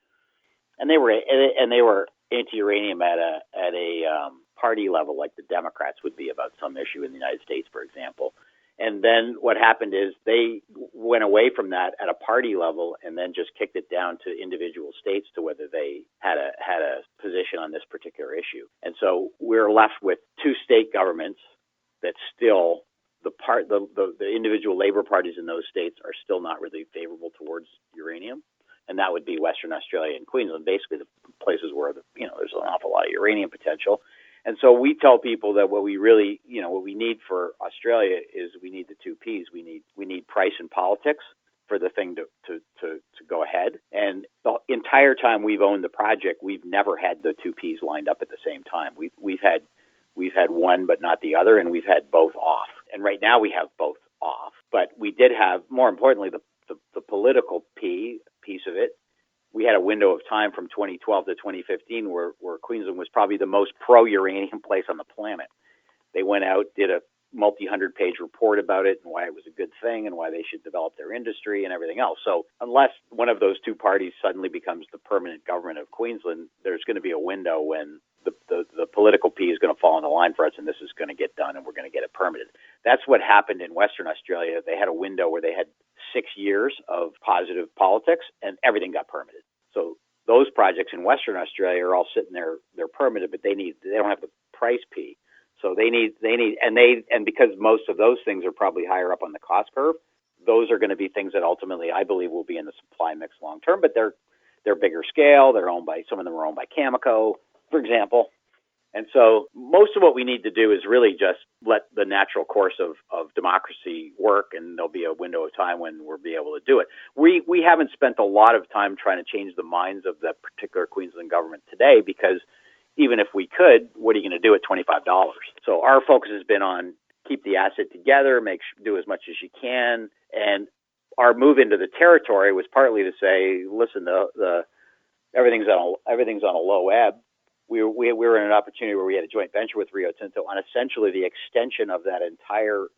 and they were anti-uranium at a party level, like the Democrats would be about some issue in the United States, for example. And then what happened is they went away from that at a party level and then just kicked it down to individual states to whether they had a position on this particular issue. And so we're left with two state governments that still, the individual labor parties in those states are still not really favorable towards uranium. And that would be Western Australia and Queensland, basically the places where there's an awful lot of uranium potential. And so we tell people that what we really, what we need for Australia is we need the two Ps. We need price and politics for the thing to go ahead. And the entire time we've owned the project, we've never had the two Ps lined up at the same time. We've had one but not the other, and we've had both off. And right now we have both off. But we did have, more importantly, the political piece of it. We had a window of time from 2012 to 2015 where Queensland was probably the most pro-uranium place on the planet. They went out, did a multi-100-page report about it and why it was a good thing and why they should develop their industry and everything else. So unless one of those two parties suddenly becomes the permanent government of Queensland, there's going to be a window when the political P is going to fall in the line for us, and this is going to get done, and we're going to get it permitted. That's what happened in Western Australia. They had a window where they had 6 years of positive politics, and everything got permitted. So those projects in Western Australia are all sitting there. They're permitted, but they don't have the price P. So they need, and because most of those things are probably higher up on the cost curve, those are going to be things that ultimately I believe will be in the supply mix long term. But they're bigger scale. They're owned by, some of them are owned by Cameco, for example. And so most of what we need to do is really just let the natural course of democracy work, and there'll be a window of time when we'll be able to do it. We haven't spent a lot of time trying to change the minds of the particular Queensland government today, because even if we could, what are you going to do at $25? So our focus has been on keep the asset together, do as much as you can. And our move into the territory was partly to say, listen, everything's on a low ebb. We were in an opportunity where we had a joint venture with Rio Tinto on essentially the extension of that entire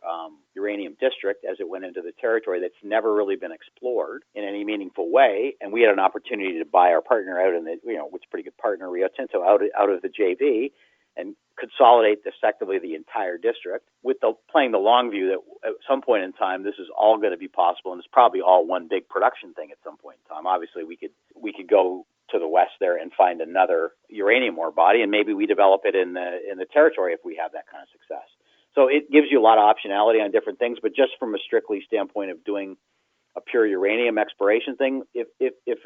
uranium district as it went into the territory that's never really been explored in any meaningful way. And we had an opportunity to buy our partner out which is a pretty good partner, Rio Tinto, out of the JV, and consolidate effectively the entire district with playing the long view that at some point in time this is all going to be possible, and it's probably all one big production thing at some point in time. Obviously, we could go to the west there and find another uranium ore body, and maybe we develop it in the territory if we have that kind of success. So it gives you a lot of optionality on different things, but just from a strictly standpoint of doing a pure uranium exploration thing, if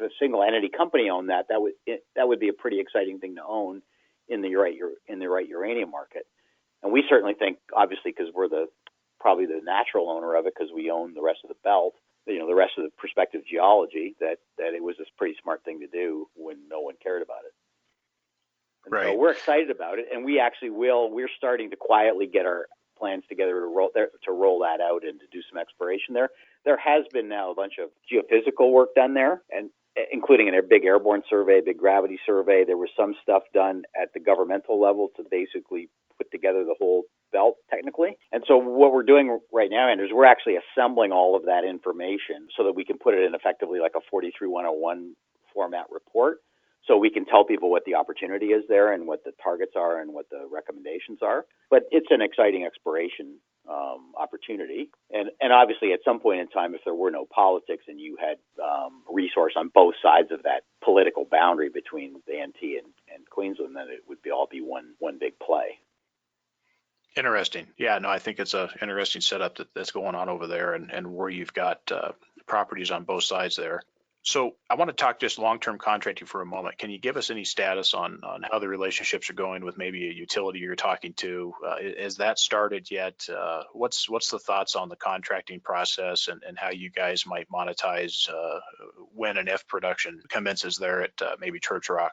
a single entity company owned that would be a pretty exciting thing to own in the right uranium market. And we certainly think, obviously, because we're probably the natural owner of it, because we own the rest of the belt, the rest of the prospective geology, that it was a pretty smart thing to do when no one cared about it. And right. So we're excited about it, and we actually we're starting to quietly get our plans together to roll that out and to do some exploration there. There has been now a bunch of geophysical work done there, and including a big airborne survey, big gravity survey. There was some stuff done at the governmental level to basically put together the whole belt technically. And so what we're doing right now, Andrew, is we're actually assembling all of that information so that we can put it in effectively like a 43101 format report, so we can tell people what the opportunity is there and what the targets are and what the recommendations are. But it's an exciting exploration opportunity. And obviously at some point in time, if there were no politics and you had resource on both sides of that political boundary between the NT and Queensland, then it would all be one big play. Interesting. Yeah, no, I think it's an interesting setup that's going on over there, and where you've got properties on both sides there. So I want to talk just long-term contracting for a moment. Can you give us any status on how the relationships are going with maybe a utility you're talking to? Has that started yet? What's the thoughts on the contracting process and how you guys might monetize when and if production commences there at maybe Church Rock?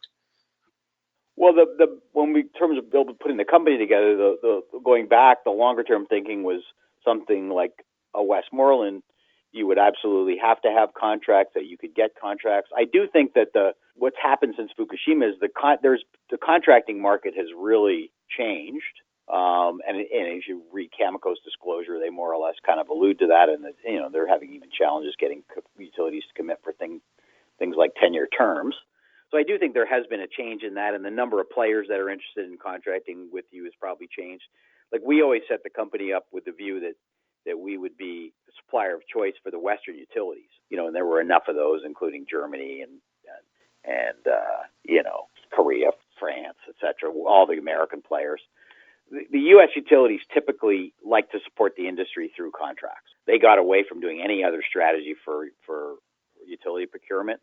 Well, in terms of putting the company together, the going back, the longer term thinking was something like a Westmoreland. You would absolutely have to have contracts, that you could get contracts. I do think that what's happened since Fukushima is the contracting market has really changed. And as you read Cameco's disclosure, they more or less kind of allude to that, and they're having even challenges getting utilities to commit for things like 10-year terms. So I do think there has been a change in that, and the number of players that are interested in contracting with you has probably changed. Like, we always set the company up with the view that we would be the supplier of choice for the Western utilities, and there were enough of those, including Germany and Korea, France, etc., all the American players. The U.S. utilities typically like to support the industry through contracts. They got away from doing any other strategy for utility procurement,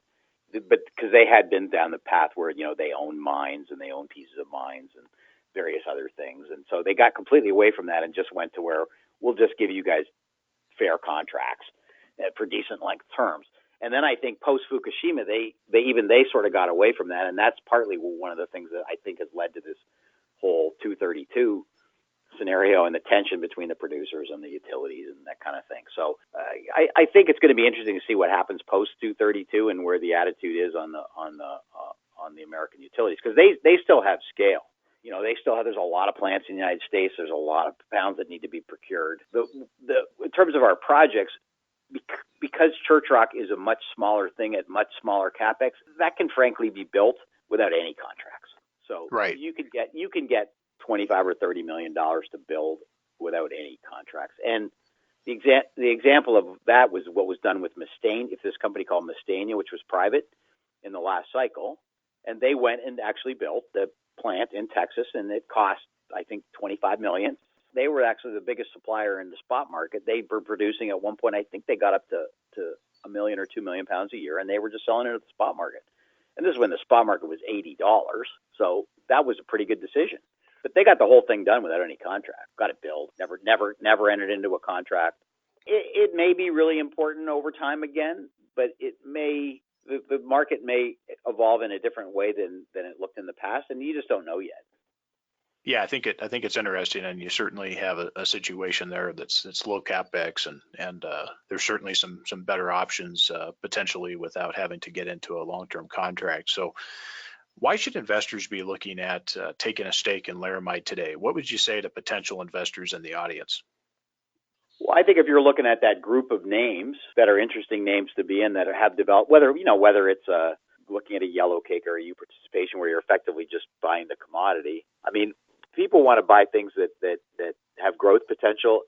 but because they had been down the path where they own mines and they own pieces of mines and various other things, and so they got completely away from that and just went to where we'll just give you guys fair contracts for decent length terms. And then I think post Fukushima, they sort of got away from that, and that's partly one of the things that I think has led to this whole 232 scenario and the tension between the producers and the utilities and that kind of thing. So I think it's going to be interesting to see what happens post 232 and where the attitude is on the American utilities, because they still have scale. There's a lot of plants in the United States. There's a lot of pounds that need to be procured. In terms of our projects, because Church Rock is a much smaller thing at much smaller capex, that can frankly be built without any contracts. So right. you can get $25 or $30 million to build without any contracts. And the example of that was what was done with Mustang, if this company called Mustania, which was private in the last cycle, and they went and actually built the plant in Texas, and it cost, I think, $25 million. They were actually the biggest supplier in the spot market. They were producing at one point, I think they got up to 1 million or 2 million pounds a year, and they were just selling it at the spot market. And this is when the spot market was $80. So that was a pretty good decision. But they got the whole thing done without any contract. Got it billed. Never entered into a contract. It may be really important over time again, but the market may evolve in a different way than it looked in the past, and you just don't know yet. Yeah, I think it's interesting, and you certainly have a situation there that's low capex, and there's certainly some better options potentially without having to get into a long-term contract. So, why should investors be looking at taking a stake in Laramide today? What would you say to potential investors in the audience? Well, I think if you're looking at that group of names that are interesting names to be in that have developed, whether it's looking at a yellow cake or a U participation where you're effectively just buying the commodity. I mean, people want to buy things that have growth potential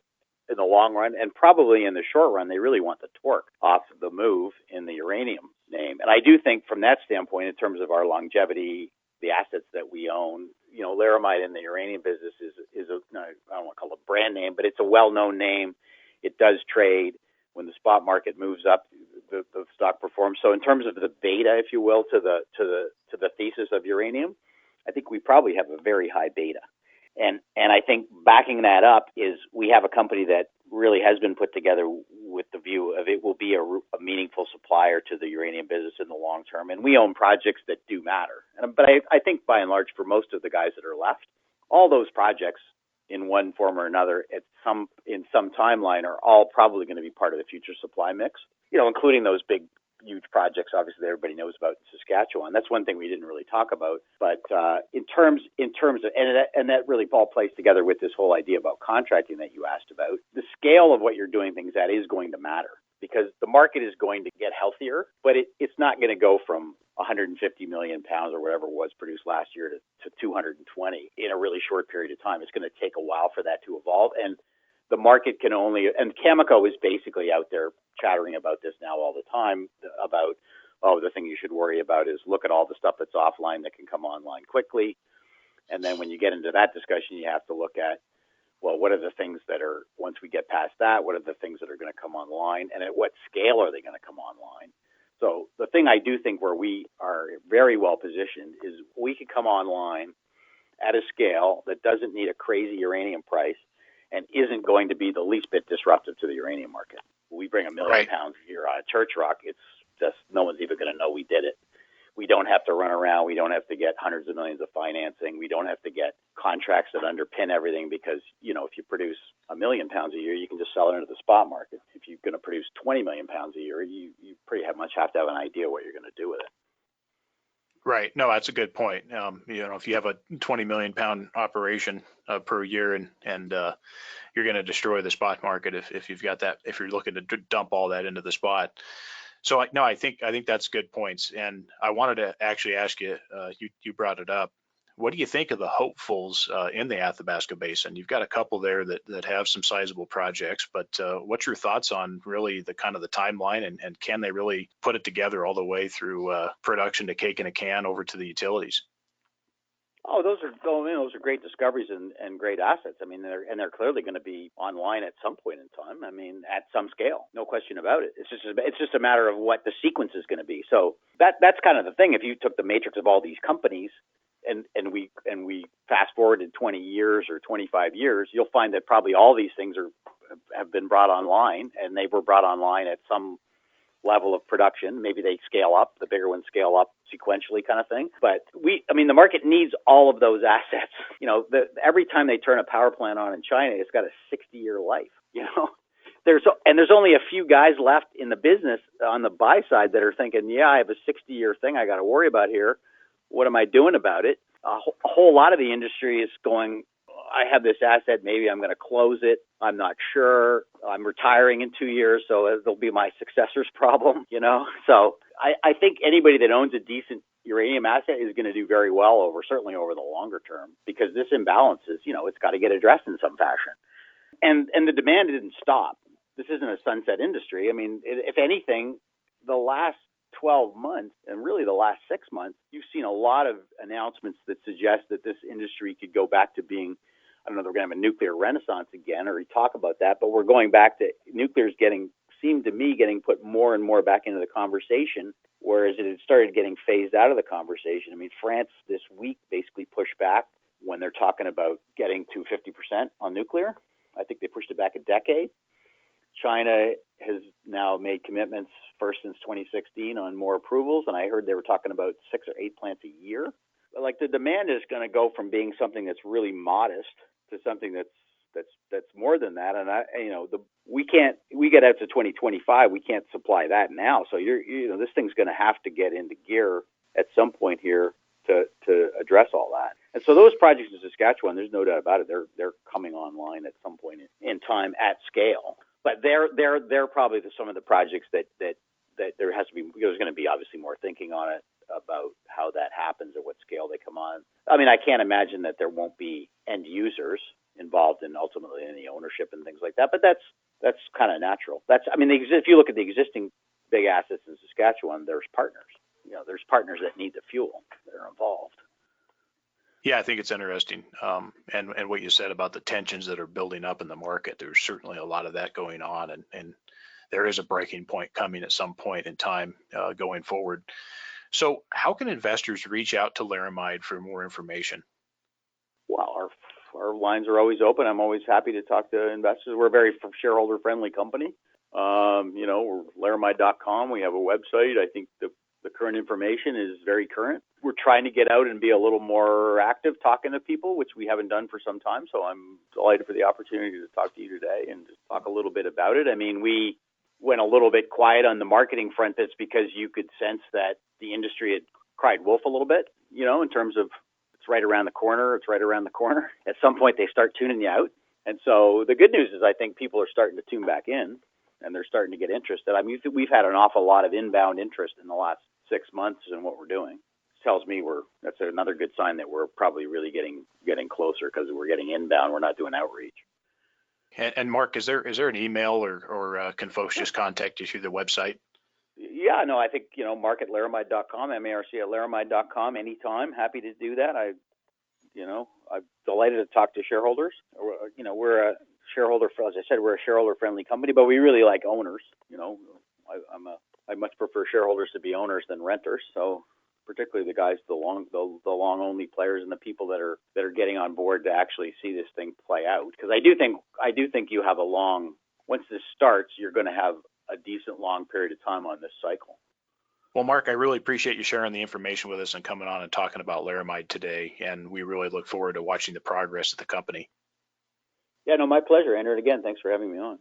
in the long run, and probably in the short run, they really want the torque off the move in the uranium name. And I do think from that standpoint, in terms of our longevity, the assets that we own, Laramide in the uranium business is I don't want to call it a brand name, but it's a well-known name. It does trade. When the spot market moves up, the stock performs. So in terms of the beta, if you will, to the thesis of uranium, I think we probably have a very high beta. And I think backing that up is we have a company that really has been put together with the view of it will be a meaningful supplier to the uranium business in the long term. And we own projects that do matter. But I think by and large, for most of the guys that are left, all those projects in one form or another in some timeline are all probably going to be part of the future supply mix, including those big, huge projects, obviously, that everybody knows about in Saskatchewan. That's one thing we didn't really talk about. But in terms of, and that really all plays together with this whole idea about contracting that you asked about, the scale of what you're doing things at is going to matter because the market is going to get healthier, but it's not going to go from 150 million pounds or whatever was produced last year to 220 in a really short period of time. It's going to take a while for that to evolve. And the market can only, and Cameco is basically out there chattering about this now all the time about, the thing you should worry about is look at all the stuff that's offline that can come online quickly. And then when you get into that discussion, you have to look at, well, what are the things that are, once we get past that, what are the things that are going to come online and at what scale are they going to come online? So the thing I do think where we are very well positioned is we could come online at a scale that doesn't need a crazy uranium price and isn't going to be the least bit disruptive to the uranium market. We bring 1 million pounds a year out of Church Rock. It's just no one's even going to know we did it. We don't have to run around. We don't have to get hundreds of millions of financing. We don't have to get contracts that underpin everything because, if you produce 1 million pounds a year, you can just sell it into the spot market. If you're going to produce 20 million pounds a year, you pretty much have to have an idea what you're going to do with it. Right. No, that's a good point. If you have a 20 million pound operation per year and you're going to destroy the spot market if you've got that, if you're looking to dump all that into the spot. So I think that's good points. And I wanted to actually ask you, you brought it up. What do you think of the hopefuls in the Athabasca Basin? You've got a couple there that have some sizable projects, but what's your thoughts on really the kind of the timeline and can they really put it together all the way through production to cake in a can over to the utilities? Oh, those are great discoveries and great assets. I mean, they're clearly going to be online at some point in time. I mean, at some scale, no question about it. It's just a matter of what the sequence is going to be. So that's kind of the thing. If you took the matrix of all these companies and we fast forwarded 20 years or 25 years, you'll find that probably all these things have been brought online, and they were brought online at some level of production. Maybe they scale up, the bigger ones scale up sequentially kind of thing. But the market needs all of those assets. Every time they turn a power plant on in China, it's got a 60-year life, There's only a few guys left in the business on the buy side that are thinking, yeah, I have a 60-year thing I got to worry about here. What am I doing about it? A whole lot of the industry is going, I have this asset, maybe I'm going to close it. I'm not sure. I'm retiring in 2 years, so it'll be my successor's problem, So I think anybody that owns a decent uranium asset is going to do very well certainly over the longer term, because this imbalance is, it's got to get addressed in some fashion. And the demand didn't stop. This isn't a sunset industry. I mean, if anything, the last 12 months and really the last 6 months, you've seen a lot of announcements that suggest that this industry could go back to being, I don't know, they're going to have a nuclear renaissance again, or we talk about that, but we're going back to nuclear's seemed to me getting put more and more back into the conversation, whereas it had started getting phased out of the conversation. I mean, France this week basically pushed back when they're talking about getting to 50% on nuclear. I think they pushed it back a decade. China has now made commitments first since 2016 on more approvals, and I heard they were talking about 6 or 8 plants a year. Like the demand is going to go from being something that's really modest to something that's more than that. And we get out to 2025, we can't supply that now. So this thing's going to have to get into gear at some point here to address all that. And so those projects in Saskatchewan, there's no doubt about it, they're coming online at some point in time at scale. But they're probably some of the projects that there's going to be obviously more thinking on it about how that happens, at what scale they come on. I mean, I can't imagine that there won't be end users involved in ultimately any ownership and things like that, but that's kind of natural. If you look at the existing big assets in Saskatchewan, there's partners. There's partners that need the fuel that are involved. Yeah, I think it's interesting. And what you said about the tensions that are building up in the market, there's certainly a lot of that going on, and there is a breaking point coming at some point in time going forward. So how can investors reach out to Laramide for more information? Well, our lines are always open. I'm always happy to talk to investors. We're a very shareholder-friendly company. We're Laramide.com. We have a website. I think the current information is very current. We're trying to get out and be a little more active talking to people, which we haven't done for some time. So I'm delighted for the opportunity to talk to you today and just talk a little bit about it. I mean, we went a little bit quiet on the marketing front. That's because you could sense that the industry had cried wolf a little bit, in terms of it's right around the corner. At some point, they start tuning you out. And so the good news is I think people are starting to tune back in, and they're starting to get interested. I mean, we've had an awful lot of inbound interest in the last 6 months in what we're doing. It tells me that's another good sign that we're probably really getting closer, because we're getting inbound. We're not doing outreach. And Mark, is there an email or can folks just contact you through the website? Yeah, no, I think, Marc at Laramide.com, M-A-R-C at Laramide.com, anytime. Happy to do that. I'm delighted to talk to shareholders. We're a shareholder, as I said, we're a shareholder-friendly company, but we really like owners. I much prefer shareholders to be owners than renters. So particularly the guys, the long only players, and the people that are getting on board to actually see this thing play out. Because I do think you have once this starts, you're going to have a decent long period of time on this cycle. Well, Mark, I really appreciate you sharing the information with us and coming on and talking about Laramide today. And we really look forward to watching the progress of the company. Yeah, no, my pleasure, Andrew. And again, thanks for having me on.